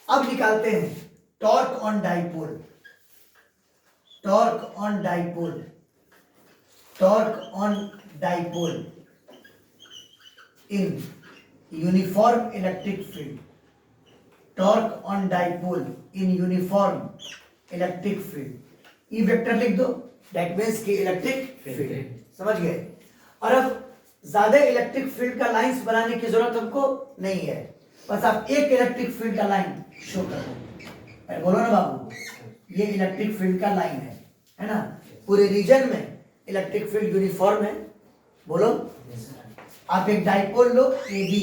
अब निकालते हैं torque on dipole. Torque on dipole, torque on dipole in uniform electric field. Torque on dipole in uniform electric field. E vector लिख दो, that means की electric field. समझ गए? और अब ज्यादा इलेक्ट्रिक फील्ड का लाइंस बनाने की जरूरत हमको नहीं है, बस आप एक इलेक्ट्रिक फील्ड का लाइन शो कर दो। अरे बोलो ना बाबू, ये इलेक्ट्रिक फील्ड का लाइन है ना? पूरे रीजन में इलेक्ट्रिक फील्ड यूनिफॉर्म है। बोलो। आप एक डाइपोल लो ए बी,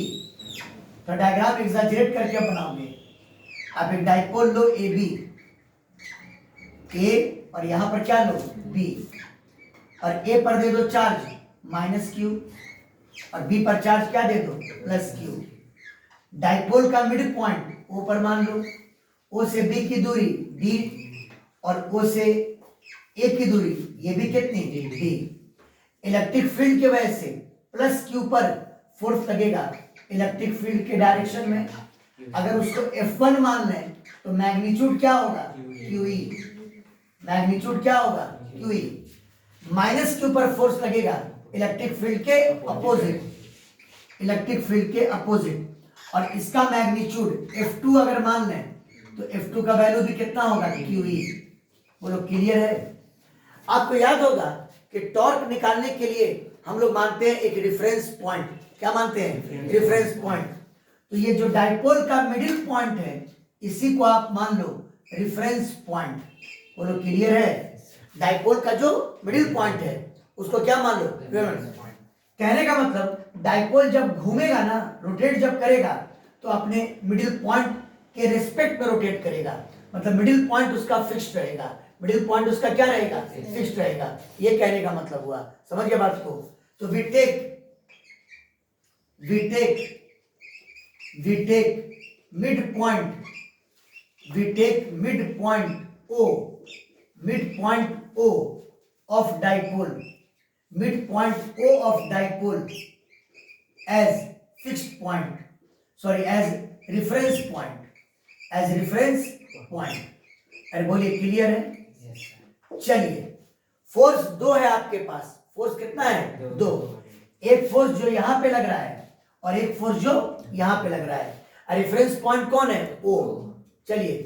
तो डायग्राम एग्जैजरेट करके बनाओगे। आप एक डाइपोल लो ए बी, ए और यहां पर क्या लो बी, और ए पर दे दो चार्ज माइनस क्यू और बी पर चार्ज क्या दे दो प्लस क्यू। डाइपोल का मिड पॉइंट ओ पर मान लो, ओ से बी की दूरी डी और ओ से ए की दूरी ये भी कितनी डी। इलेक्ट्रिक फील्ड की वजह से प्लस क्यू पर फोर्स लगेगा इलेक्ट्रिक फील्ड के डायरेक्शन में। अगर उसको F1 मान लें तो मैग्नीट्यूड क्या होगा QE। मैग्नीट्यूड क्या होगा QE। माइनस क्यू पर फोर्स लगेगा इलेक्ट्रिक फील्ड के अपोजिट, इलेक्ट्रिक फील्ड के अपोजिट, और इसका मैग्नीट्यूड F2 अगर मान लें तो F2 का वैल्यू भी कितना होगा QE। बोलो क्लियर है? आपको याद होगा कि टॉर्क निकालने के लिए हम लोग मानते हैं एक रेफरेंस पॉइंट। क्या मानते हैं? Reference point. तो ये जो डाइपोल का मिडिल पॉइंट है इसी को आप मान लो रेफरेंस पॉइंट। बोलो क्लियर है? डाइपोल का जो मिडिल पॉइंट है उसको क्या मान लो रेफरेंस पॉइंट। कहने का मतलब डाइपोल जब घूमेगा ना, रोटेट जब करेगा तो अपने मिडिल पॉइंट के रिस्पेक्ट में रोटेट करेगा, मतलब मिडिल पॉइंट उसका फिक्स्ड रहेगा। मिडिल पॉइंट उसका क्या रहेगा? फिक्स्ड रहेगा। ये कहने का मतलब हुआ। समझ गए बात को? तो वी टेक मिड पॉइंट, we take midpoint O of dipole, midpoint O of dipole as fixed point, sorry, as reference point। अरे बोलिए क्लियर है? चलिए, फोर्स दो है आपके पास। फोर्स कितना है? दो। एक फोर्स जो यहां पे लग रहा है और एक फोर्स जो यहां पे लग रहा है। रेफरेंस पॉइंट कौन है? O। चलिए,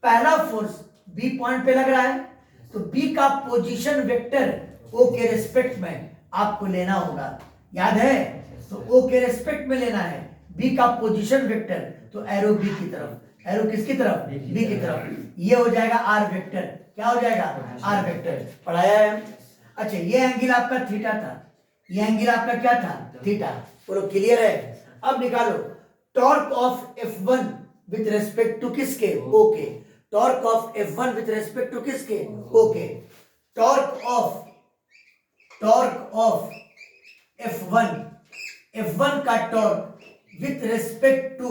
पहला फोर्स बी पॉइंट पे लग रहा है तो बी का पोजीशन वेक्टर ओ के रिस्पेक्ट में आपको लेना होगा। याद है? तो ओ के रिस्पेक्ट में लेना है बी का पोजीशन वेक्टर, तो एरो बी की तरफ। एरो किसकी तरफ? बी की तरफ। ये हो जाएगा आर वेक्टर। क्या हो जाएगा? R vector. पढ़ाया है? अच्छा, ये एंगल आपका थीटा था, ये एंगल आपका क्या था? थीटा। बोलो क्लियर है? अब निकालो torque of F1 with respect to किसके? Okay. Torque of F1 with respect to किसके? ओके। टॉर्क ऑफ F1 का टॉर्क विथ रेस्पेक्ट टू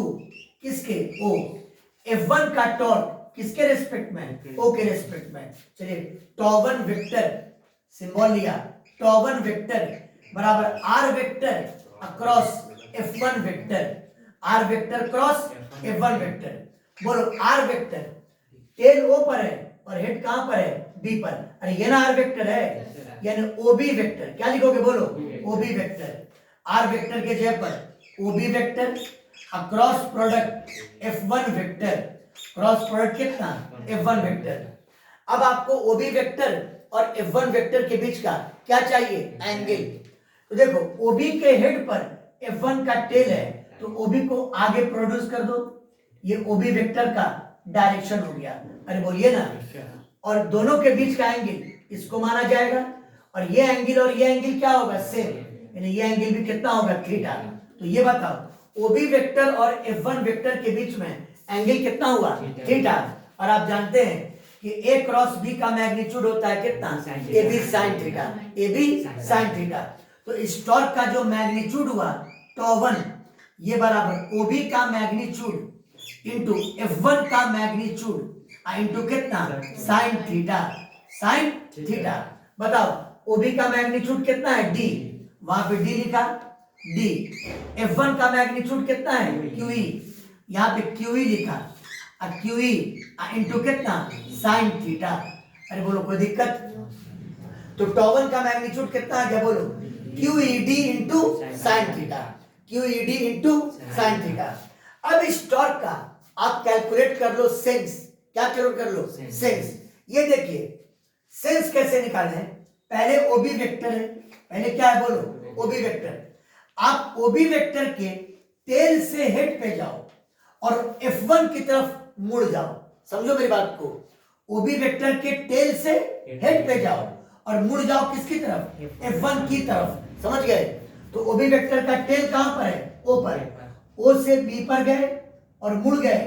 किसके? O। F1 का टॉर्क किसके रेस्पेक्ट में? O के रेस्पेक्ट में। चलिए, टॉ1 वेक्टर सिंबल लिया, टॉ1 वेक्टर बराबर R vector across F1 vector, R vector cross F1 vector. बोलो आर वेक्टर टेल O पर है और हेड कहां पर है? B पर। अरे ये ना आर वेक्टर है, यानी OB वेक्टर। क्या लिखोगे? बोलो OB वेक्टर। आर वेक्टर के जगह पर OB vector across product F1 vector, cross product कितना? F1 vector. अब आपको OB वेक्टर और F1 वेक्टर के बीच का क्या चाहिए? एंगल। तो देखो, OB के हेड पर F1 का टेल है तो OB को आगे प्रोड्यूस कर दो। ये OB वेक्टर का डायरेक्शन हो गया। अरे बोलिए ना। और दोनों के बीच का एंगल इसको माना जाएगा, और ये एंगल और ये एंगल क्या होगा? सेम, यानी ये एंगल भी कितना होगा? थीटा। तो ये बताओ OB वेक्टर और F1 वेक्टर के बीच में एंगल कितना हुआ? थीटा। और आप जानते हैं कि A क्रॉस B का मैग्नीट्यूड होता है कितना? AB sin theta. AB sin theta. तो इस टॉर्क का जो मैग्नीट्यूड हुआ टॉ1, ये बराबर OB का मैग्नीट्यूड इंटू F1 का मैग्नीट्यूड इंटू कितना? Sine theta. Sine theta. बताओ OB का मैग्नीट्यूड कितना है? D। वहां पे D लिखा, D। F1 का मैग्नीट्यूड कितना है? QE। यहाँ पे QE लिखा। QE इंटू कितना साइन थीटा। अरे बोलो कोई दिक्कत? तो टॉ1 का मैग्नीट्यूड कितना आ गया बोलो? QED into sine theta, QED into sine theta. अब इस टॉर्क का आप कैलकुलेट कर लो सेंस। क्या कैलकुलेट कर लो? सेंस। ये देखिए सेंस कैसे निकाले हैं। पहले ओबी वेक्टर है, पहले क्या है बोलो? ओबी वेक्टर। आप ओबी वेक्टर के टेल से हेड पे जाओ और F1 की तरफ मुड़ जाओ। समझो मेरी बात को। ओबी वेक्टर के टेल से हेड पे जाओ और मुड़ जाओ किसकी तरफ? F1 की तरफ। समझ गए? तो ओबी वेक्टर का टेल कहां पर है? O पर। O से B पर गए और मुड़ गए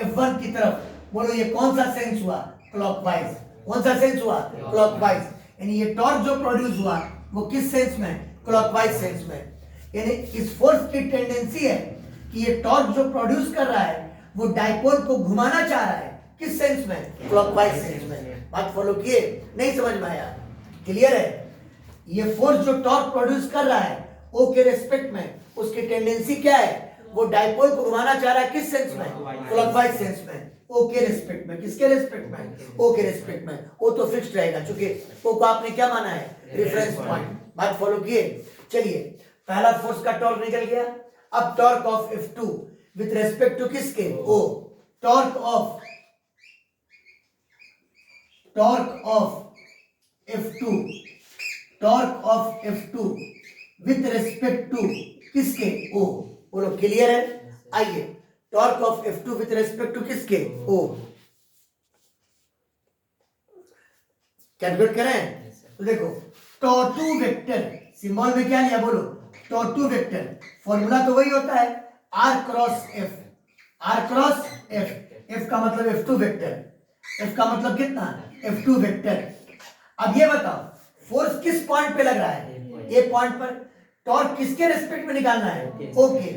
F1 की तरफ। बोलो ये कौन सा सेंस हुआ? क्लॉकवाइज। कौन सा सेंस हुआ? क्लॉकवाइज। यानी ये टॉर्क जो प्रोड्यूस हुआ वो किस सेंस में? क्लॉकवाइज सेंस में। यानी इस फोर्स की टेंडेंसी है कि ये टॉर्क जो प्रोड्यूस कर रहा है वो डाइपोल को घुमाना चाह रहा है। किस सेंस में? क्लॉकवाइज सेंस में। बात फॉलो किए? नहीं समझ में आया? क्लियर है? ये फोर्स जो टॉर्क प्रोड्यूस कर रहा है ओ के रेस्पेक्ट में, उसकी टेंडेंसी क्या है? वो डाइपोल को घुमाना चाह रहा है किस सेंस में? क्लॉकवाइज सेंस में। ओ के रेस्पेक्ट में। किसके रेस्पेक्ट में? ओ के रेस्पेक्ट में। ओ तो फिक्स्ड रहेगा क्योंकि ओ को आपने क्या माना है? Reference point. बात फॉलो किए? चलिए पहला फोर्स का टॉर्क निकल गया। अब torque of F2 with respect to किसके? O। Torque of F2 with respect to किसके? O। बोलो क्लियर है? आइए torque of F2 with respect to किसके? O कैलकुलेट करें। तो देखो टॉ2 वेक्टर सिंबल में क्या लिया बोलो? टॉ2 वेक्टर। फॉर्मूला तो वही होता है R cross F। R cross F। F का मतलब F2 वेक्टर। F का मतलब कितना? F2 vector. अब ये बताओ फोर्स किस पॉइंट पे लग रहा है? ए पॉइंट पर। टॉर्क किसके रेस्पेक्ट में निकालना है? ओके।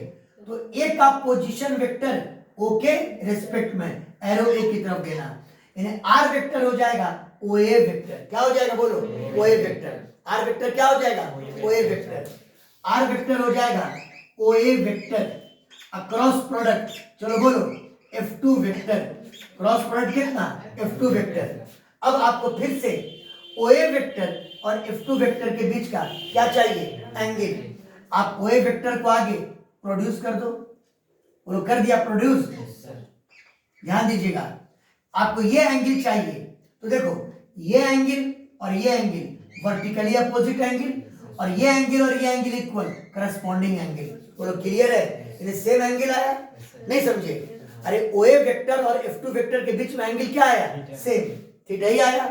तो ए का पोजीशन वेक्टर ओ के रेस्पेक्ट में एरो ए की तरफ देना। यानी आर वेक्टर हो जाएगा ओए वेक्टर। क्या हो जाएगा बोलो? ओए वेक्टर। आर वेक्टर क्या हो जाएगा? ओए वेक्टर। आर वेक्टर हो जाएगा ओए वेक्टर अक्रॉस प्रोडक्ट। चलो बोलो F2 वेक्टर। क्रॉस प्रोडक्ट कितना? F2 vector. अब आपको फिर से OA वेक्टर और F2 वेक्टर के बीच का क्या चाहिए? एंगल। आप OA वेक्टर को आगे प्रोड्यूस कर दो। बोलो कर दिया प्रोड्यूस? ध्यान दीजिएगा आपको ये एंगल चाहिए। तो देखो ये एंगल और ये एंगल वर्टिकली अपोजिट एंगल, और ये एंगल इक्वल करस्पॉन्डिंग एंगल। बोलो क्लियर है? इन्हें सेम एंगल आया? नहीं समझे? अरे OA वेक्टर और F2 वेक्टर के बीच में एंगल क्या आया? सेम थीटा ही आया।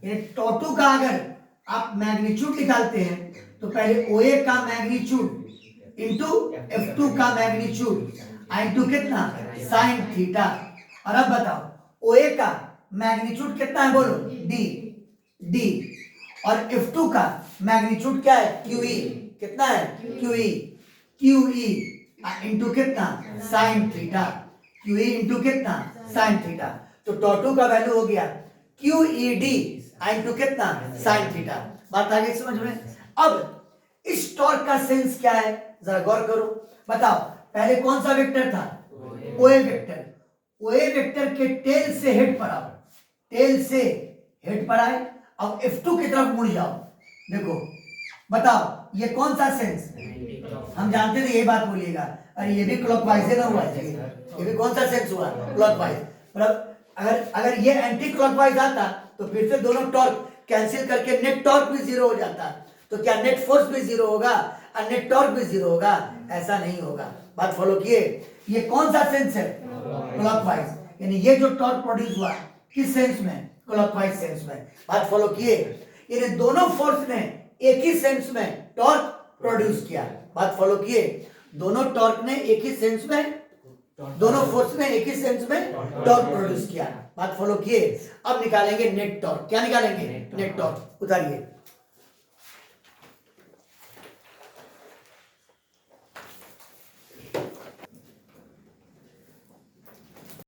यानी टॉ2 का अगर आप मैग्नीट्यूड निकालते हैं तो पहले OA का मैग्नीट्यूड इंटू F2 का मैग्नीट्यूड इंटू कितना? Sine theta. और अब बताओ OA का मैग्नीट्यूड कितना है बोलो? D। और F2 का मैग्नीट्यूड क्या है? QE। कितना है? QE इंटू कितना? Sine theta. QE इंटू कितना? Sine theta. तो टॉ2 का वैल्यू हो गया QED इंटू कितना? Sine theta. बात आ गई समझ में? अब इस टॉर्क का सेंस क्या है जरा गौर करो। बताओ पहले कौन सा वेक्टर था? OA vector. OA वेक्टर के टेल से हेड पर आओ। टेल से हेड पर आए। अब F2 की तरफ मुड़ जाओ। देखो बताओ ये कौन सा सेंस? हम जानते थे यही बात बोलिएगा। अरे ये भी क्लॉकवाइज है ना हुआ? ये भी कौन सा सेंस हुआ? क्लॉकवाइज। मतलब अगर ये एंटी क्लॉकवाइज आता तो फिर से दोनों टॉर्क कैंसिल करके नेट टॉर्क भी जीरो हो जाता। तो क्या नेट फोर्स भी जीरो होगा और नेट टॉर्क भी जीरो होगा? ऐसा नहीं होगा। बात फॉलो किए? ये कौन सा सेंस है? क्लॉकवाइज। यानी ये जो टॉर्क प्रोड्यूस हुआ किस सेंस में? क्लॉकवाइज सेंस में। बात फॉलो किए? यानी दोनों फोर्स ने एक ही सेंस में टॉर्क प्रोड्यूस किया। बात फॉलो किए? दोनों टॉर्क ने एक ही सेंस में, दोनों फोर्स ने एक ही सेंस में टॉर्क प्रोड्यूस किया। बात फॉलो किए? अब निकालेंगे नेट टॉर्क। क्या निकालेंगे? Net torque. उतारिए।